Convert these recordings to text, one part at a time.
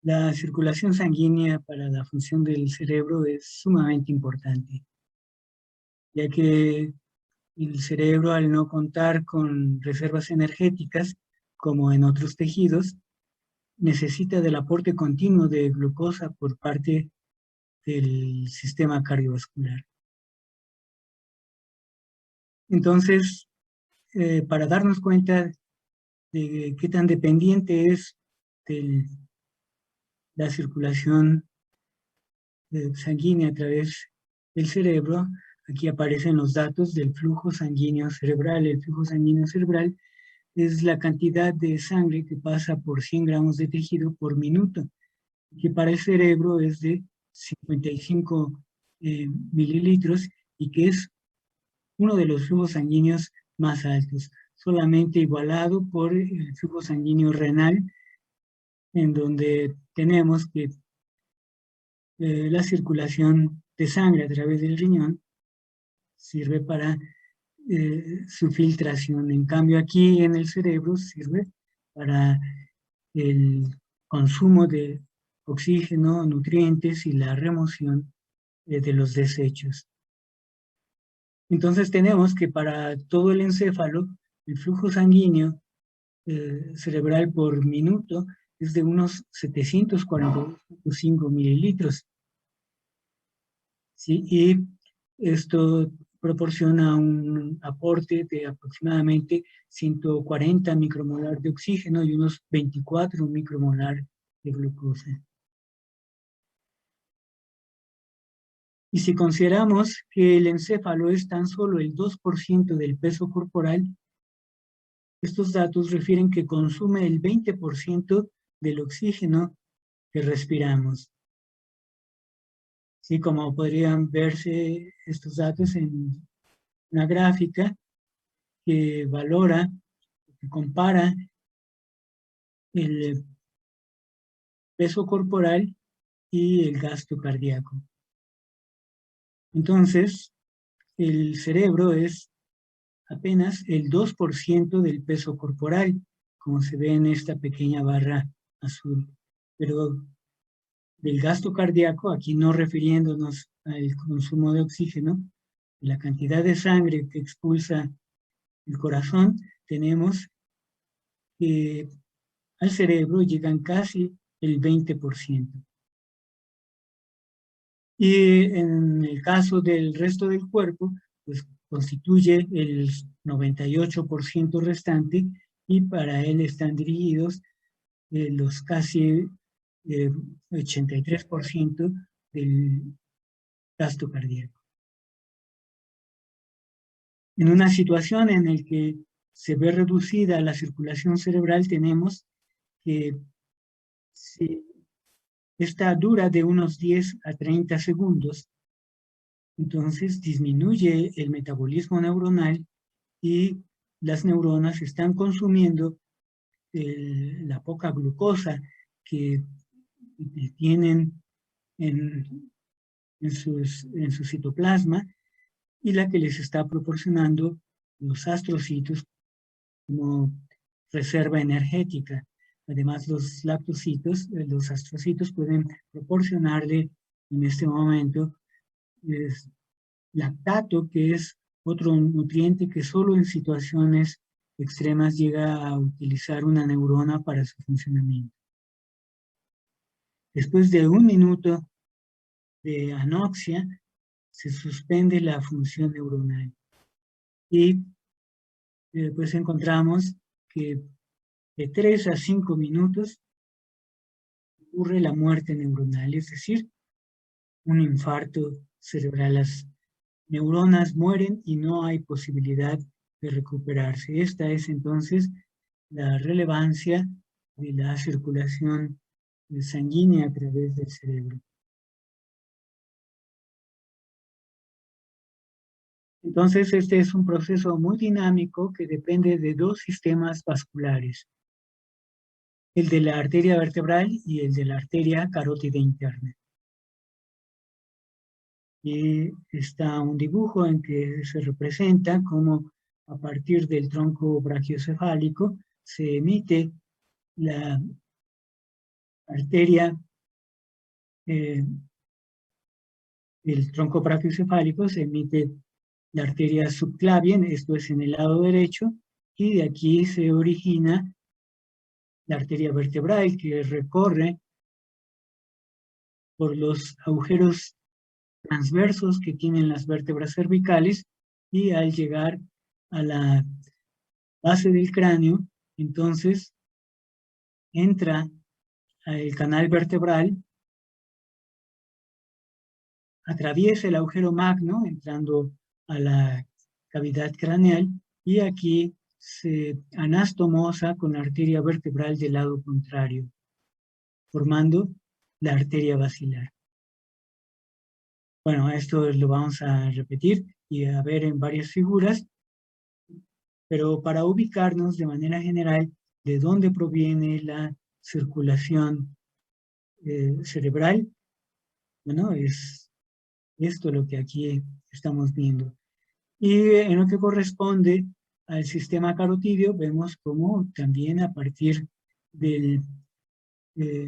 La circulación sanguínea para la función del cerebro es sumamente importante, ya que el cerebro, al no contar con reservas energéticas, como en otros tejidos, necesita del aporte continuo de glucosa por parte del sistema cardiovascular. Entonces, para darnos cuenta de qué tan dependiente es de la circulación sanguínea a través del cerebro, aquí aparecen los datos del flujo sanguíneo cerebral. El flujo sanguíneo cerebral es la cantidad de sangre que pasa por 100 gramos de tejido por minuto, que para el cerebro es de 55 mililitros y que es uno de los flujos sanguíneos más altos, solamente igualado por el flujo sanguíneo renal, en donde tenemos que la circulación de sangre a través del riñón sirve para su filtración. En cambio, aquí en el cerebro sirve para el consumo de oxígeno, nutrientes y la remoción de los desechos. Entonces tenemos que para todo el encéfalo, el flujo sanguíneo cerebral por minuto es de unos 742.5 mililitros. ¿Sí? Y esto proporciona un aporte de aproximadamente 140 micromolar de oxígeno y unos 24 micromolar de glucosa. Y si consideramos que el encéfalo es tan solo el 2% del peso corporal, estos datos refieren que consume el 20% del oxígeno que respiramos. Sí, como podrían verse estos datos en una gráfica que valora, que compara el peso corporal y el gasto cardíaco. Entonces, el cerebro es apenas el 2% del peso corporal, como se ve en esta pequeña barra azul. Pero del gasto cardíaco, aquí no refiriéndonos al consumo de oxígeno, la cantidad de sangre que expulsa el corazón, tenemos que al cerebro llegan casi el 20%. Y en el caso del resto del cuerpo, pues constituye el 98% restante y para él están dirigidos los casi 83% del gasto cardíaco. En una situación en la que se ve reducida la circulación cerebral, tenemos que si esta dura de unos 10 a 30 segundos, entonces disminuye el metabolismo neuronal y las neuronas están consumiendo la poca glucosa que tienen en su citoplasma y la que les está proporcionando los astrocitos como reserva energética. Además, los lactocitos, los astrocitos pueden proporcionarle en este momento lactato, que es otro nutriente que solo en situaciones extremas llega a utilizar una neurona para su funcionamiento. Después de 1 minuto de anoxia, se suspende la función neuronal. Y pues encontramos que de 3 a 5 minutos ocurre la muerte neuronal, es decir, un infarto cerebral. Las neuronas mueren y no hay posibilidad de recuperarse. Esta es entonces la relevancia de la circulación sanguínea a través del cerebro. Entonces, este es un proceso muy dinámico que depende de dos sistemas vasculares, el de la arteria vertebral y el de la arteria carótida interna. Y está un dibujo en que se representa cómo a partir del tronco brachiocefálico se emite la arteria del tronco brachiocefálico se emite la arteria subclavia, esto es en el lado derecho, y de aquí se origina la arteria vertebral que recorre por los agujeros transversos que tienen las vértebras cervicales y al llegar a la base del cráneo, entonces entra al canal vertebral, atraviesa el agujero magno entrando a la cavidad craneal y aquí se anastomosa con la arteria vertebral del lado contrario, formando la arteria basilar. Bueno, esto lo vamos a repetir y a ver en varias figuras, pero para ubicarnos de manera general de dónde proviene la circulación cerebral, bueno, es esto lo que aquí estamos viendo. Y en lo que corresponde al sistema carotídeo, vemos cómo también a partir del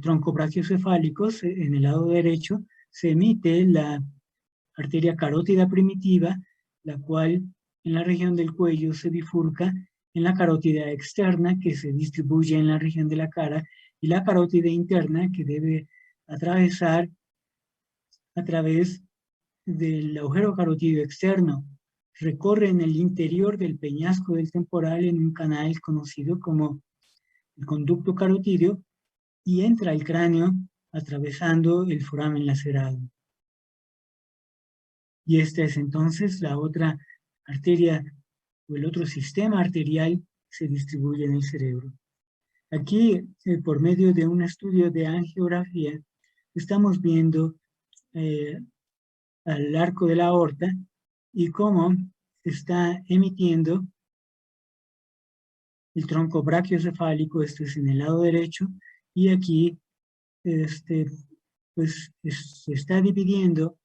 tronco brachiocefálico, en el lado derecho, se emite la arteria carótida primitiva, la cual en la región del cuello se bifurca en la carótida externa, que se distribuye en la región de la cara, y la carótida interna, que debe atravesar a través del agujero carotídeo externo. Recorre en el interior del peñasco del temporal en un canal conocido como el conducto carotídeo y entra al cráneo atravesando el foramen lacerado. Y esta es entonces la otra arteria o el otro sistema arterial que se distribuye en el cerebro. Aquí, por medio de un estudio de angiografía, estamos viendo al arco de la aorta y cómo está emitiendo el tronco brachiocefálico, esto es en el lado derecho, y aquí pues se está dividiendo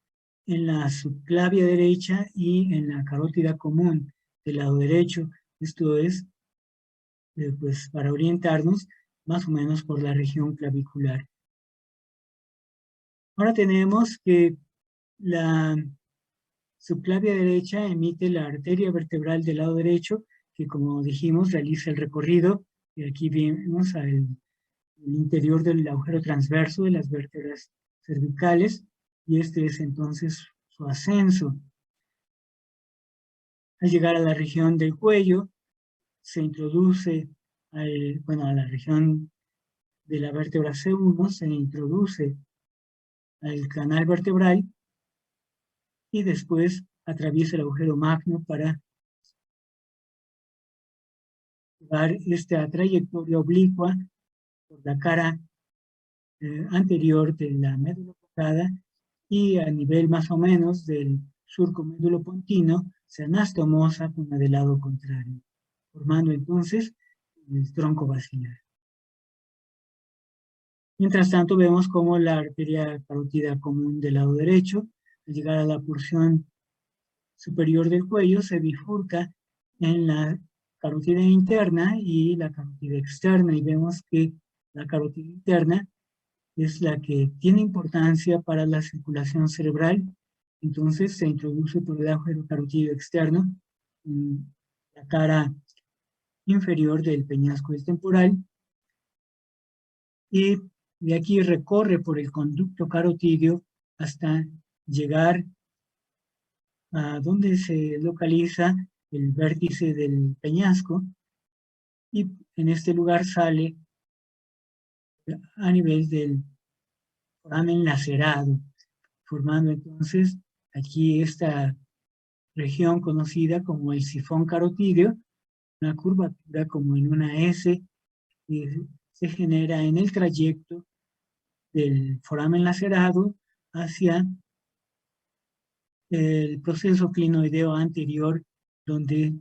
en la subclavia derecha y en la carótida común del lado derecho. Esto es, pues para orientarnos más o menos por la región clavicular. Ahora tenemos que la subclavia derecha emite la arteria vertebral del lado derecho, que como dijimos realiza el recorrido, y aquí vemos el interior del agujero transverso de las vértebras cervicales, y este es entonces su ascenso. Al llegar a la región del cuello, se introduce a la región de la vértebra C1, se introduce al canal vertebral y después atraviesa el agujero magno para llevar esta trayectoria oblicua por la cara anterior de la médula oblongada y a nivel más o menos del surco médulo-pontino se anastomosa con la del lado contrario, formando entonces el tronco basilar. Mientras tanto vemos cómo la arteria carótida común del lado derecho, al llegar a la porción superior del cuello, se bifurca en la carótida interna y la carótida externa, y vemos que la carótida interna es la que tiene importancia para la circulación cerebral, entonces se introduce por el agujero carotídeo externo en la cara inferior del peñasco del temporal, y de aquí recorre por el conducto carotídeo hasta llegar a donde se localiza el vértice del peñasco, y en este lugar sale a nivel del foramen lacerado, formando entonces aquí esta región conocida como el sifón carotídeo, una curvatura como en una S que se genera en el trayecto del foramen lacerado hacia el proceso clinoideo anterior, donde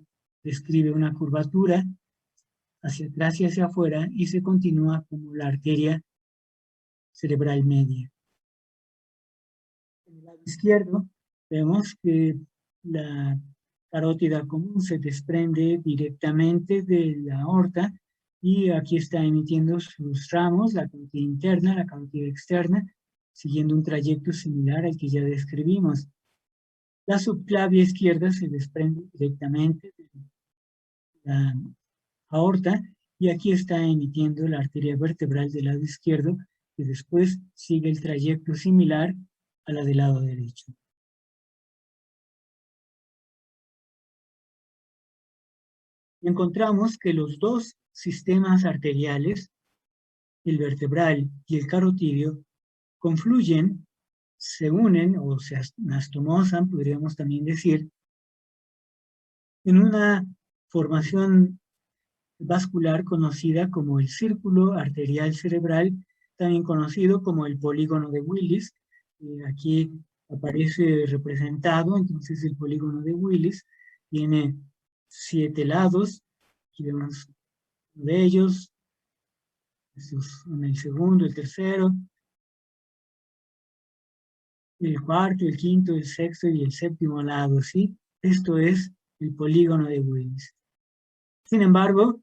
describe una curvatura hacia atrás y hacia afuera y se continúa como la arteria cerebral media. En el lado izquierdo vemos que la carótida común se desprende directamente de la aorta y aquí está emitiendo sus ramos, la cavidad interna, la cavidad externa, siguiendo un trayecto similar al que ya describimos. La subclavia izquierda se desprende directamente de la aorta y aquí está emitiendo la arteria vertebral del lado izquierdo, que después sigue el trayecto similar a la del lado derecho. Encontramos que los dos sistemas arteriales, el vertebral y el carotidio, confluyen, se unen o se anastomosan, podríamos también decir, en una formación vascular conocida como el círculo arterial cerebral, también conocido como el polígono de Willis. Aquí aparece representado, entonces el polígono de Willis tiene 7 lados, aquí vemos uno de ellos, en el segundo, el tercero, el cuarto, el quinto, el sexto y el séptimo lado, ¿sí? Esto es el polígono de Willis. Sin embargo,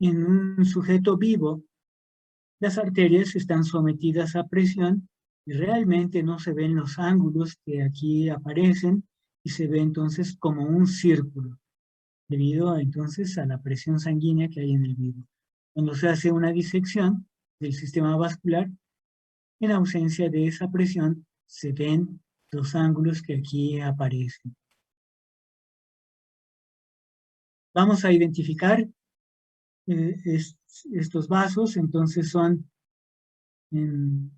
en un sujeto vivo, las arterias están sometidas a presión y realmente no se ven los ángulos que aquí aparecen y se ve entonces como un círculo, debido entonces a la presión sanguínea que hay en el vivo. Cuando se hace una disección del sistema vascular, en ausencia de esa presión, se ven los ángulos que aquí aparecen. Vamos a identificar estos vasos, entonces son en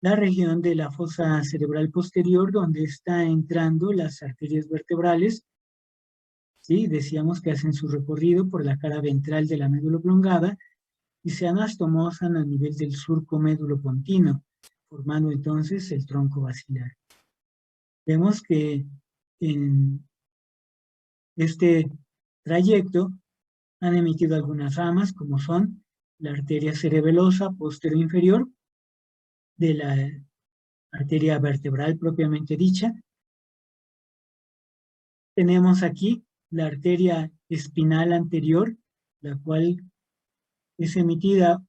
la región de la fosa cerebral posterior, donde está entrando las arterias vertebrales. ¿Sí? Decíamos que hacen su recorrido por la cara ventral de la médula oblongada y se anastomosan a nivel del surco médulo-pontino, formando entonces el tronco basilar. Vemos que en este trayecto han emitido algunas ramas, como son la arteria cerebelosa posterior-inferior, de la arteria vertebral propiamente dicha. Tenemos aquí la arteria espinal anterior, la cual es emitida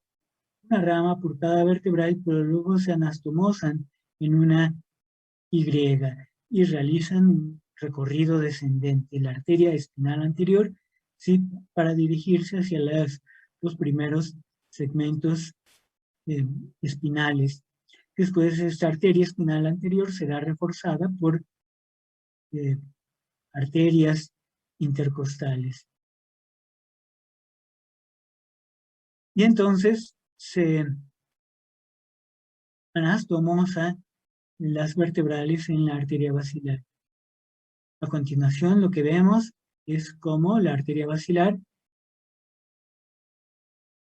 una rama por cada vertebral, pero luego se anastomosan en una Y y realizan un recorrido descendente, la arteria espinal anterior, ¿sí? Para dirigirse hacia los primeros segmentos espinales. Después, esta arteria espinal anterior será reforzada por arterias intercostales. Y entonces se anastomosa las vertebrales en la arteria basilar. A continuación, lo que vemos es cómo la arteria basilar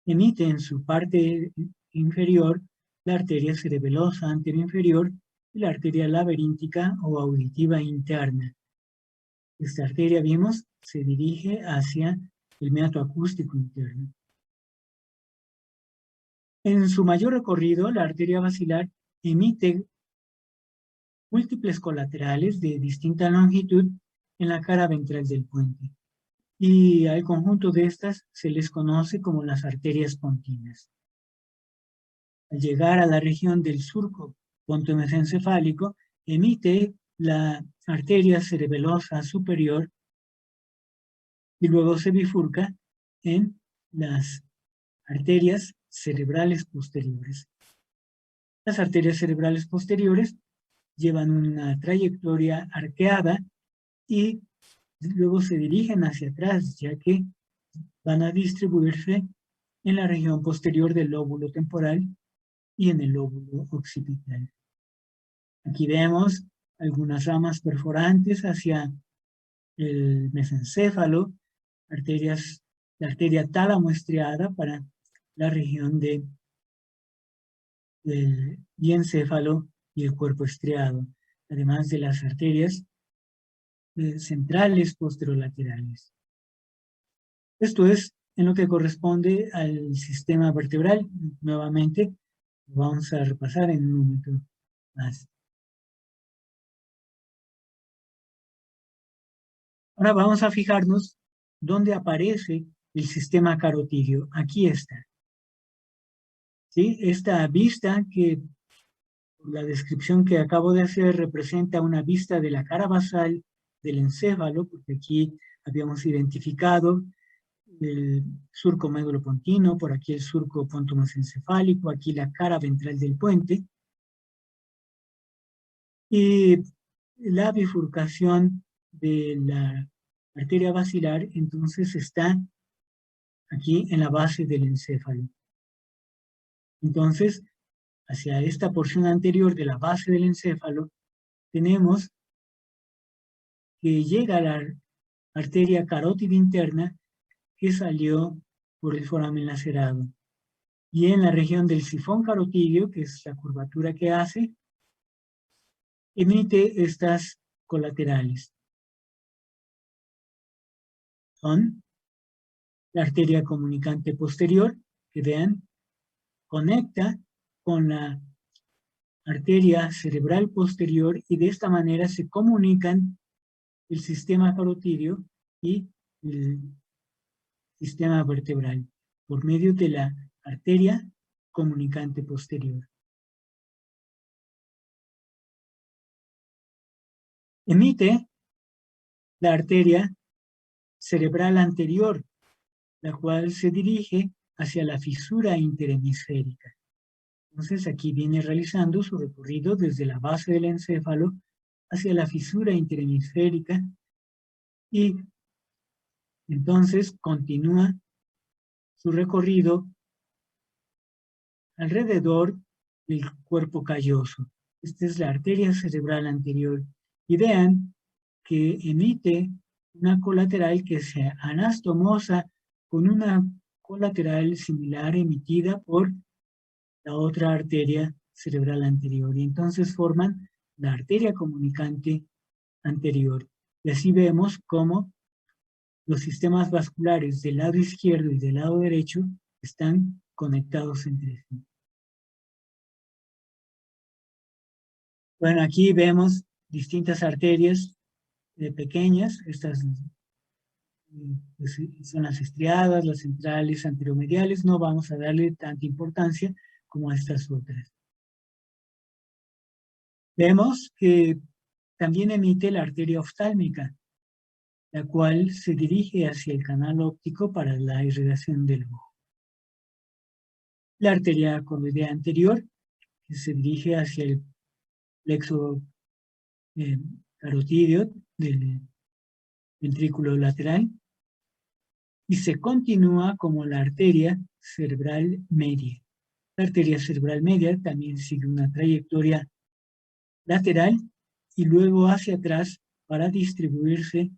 emite en su parte inferior la arteria cerebelosa anteroinferior y la arteria laberíntica o auditiva interna. Esta arteria, vimos, se dirige hacia el meato acústico interno. En su mayor recorrido, la arteria basilar emite múltiples colaterales de distinta longitud en la cara ventral del puente. Y al conjunto de estas se les conoce como las arterias pontinas. Al llegar a la región del surco pontomesencefálico, emite la arteria cerebelosa superior y luego se bifurca en las arterias cerebrales posteriores. Las arterias cerebrales posteriores llevan una trayectoria arqueada y luego se dirigen hacia atrás, ya que van a distribuirse en la región posterior del lóbulo temporal y en el lóbulo occipital. Aquí vemos algunas ramas perforantes hacia el mesencéfalo, la arteria tálamo estriada para la región del diencéfalo y el cuerpo estriado, además de las arterias centrales posterolaterales. Esto es en lo que corresponde al sistema vertebral. Nuevamente, lo vamos a repasar en un momento más. Ahora vamos a fijarnos dónde aparece el sistema carotídeo. Aquí está. ¿Sí? Esta vista, que la descripción que acabo de hacer representa una vista de la cara basal del encéfalo, porque aquí habíamos identificado el surco médulo-pontino, por aquí el surco pontomesencefálico, aquí la cara ventral del puente, y la bifurcación de la arteria basilar entonces está aquí en la base del encéfalo. Entonces, hacia esta porción anterior de la base del encéfalo, tenemos que llega a la arteria carótida interna que salió por el foramen lacerado. Y en la región del sifón carotídeo, que es la curvatura que hace, emite estas colaterales. Son la arteria comunicante posterior, que vean, conecta con la arteria cerebral posterior y de esta manera se comunican el sistema carotídeo y el sistema vertebral por medio de la arteria comunicante posterior. Emite la arteria cerebral anterior, la cual se dirige hacia la fisura interhemisférica. Entonces aquí viene realizando su recorrido desde la base del encéfalo hacia la fisura interhemisférica y entonces continúa su recorrido alrededor del cuerpo calloso. Esta es la arteria cerebral anterior. Y vean que emite una colateral que se anastomosa con una colateral similar emitida por la otra arteria cerebral anterior. Y entonces forman la arteria comunicante anterior. Y así vemos cómo los sistemas vasculares del lado izquierdo y del lado derecho están conectados entre sí. Bueno, aquí vemos distintas arterias pequeñas. Estas pues, son las estriadas, las centrales, anteromediales. No vamos a darle tanta importancia como a estas otras. Vemos que también emite la arteria oftálmica, la cual se dirige hacia el canal óptico para la irrigación del ojo. La arteria coroidea anterior, que se dirige hacia el plexo carotídeo del ventrículo lateral, y se continúa como la arteria cerebral media. La arteria cerebral media también sigue una trayectoria lateral y luego hacia atrás para distribuirse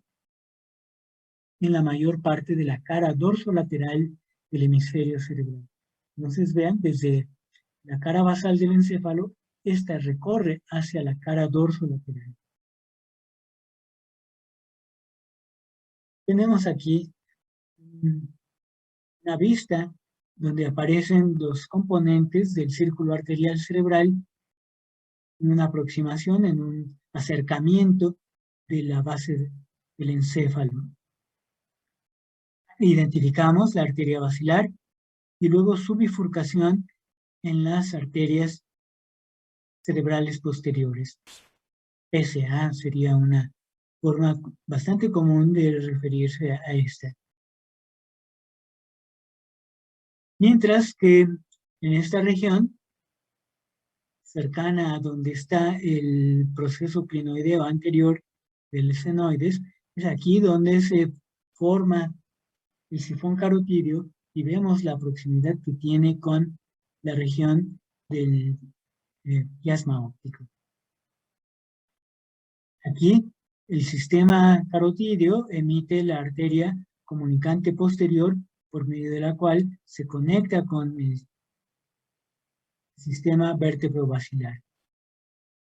en la mayor parte de la cara dorsolateral del hemisferio cerebral. Entonces vean, desde la cara basal del encéfalo, esta recorre hacia la cara dorsolateral. Tenemos aquí una vista donde aparecen los componentes del círculo arterial cerebral en una aproximación, en un acercamiento de la base del encéfalo. Identificamos la arteria basilar y luego su bifurcación en las arterias cerebrales posteriores. PSA sería una forma bastante común de referirse a esta. Mientras que en esta región, cercana a donde está el proceso clinoideo anterior del senoides, es aquí donde se forma el sifón carotídeo y vemos la proximidad que tiene con la región del quiasma óptico. Aquí el sistema carotídeo emite la arteria comunicante posterior por medio de la cual se conecta con el sistema vértebro-basilar.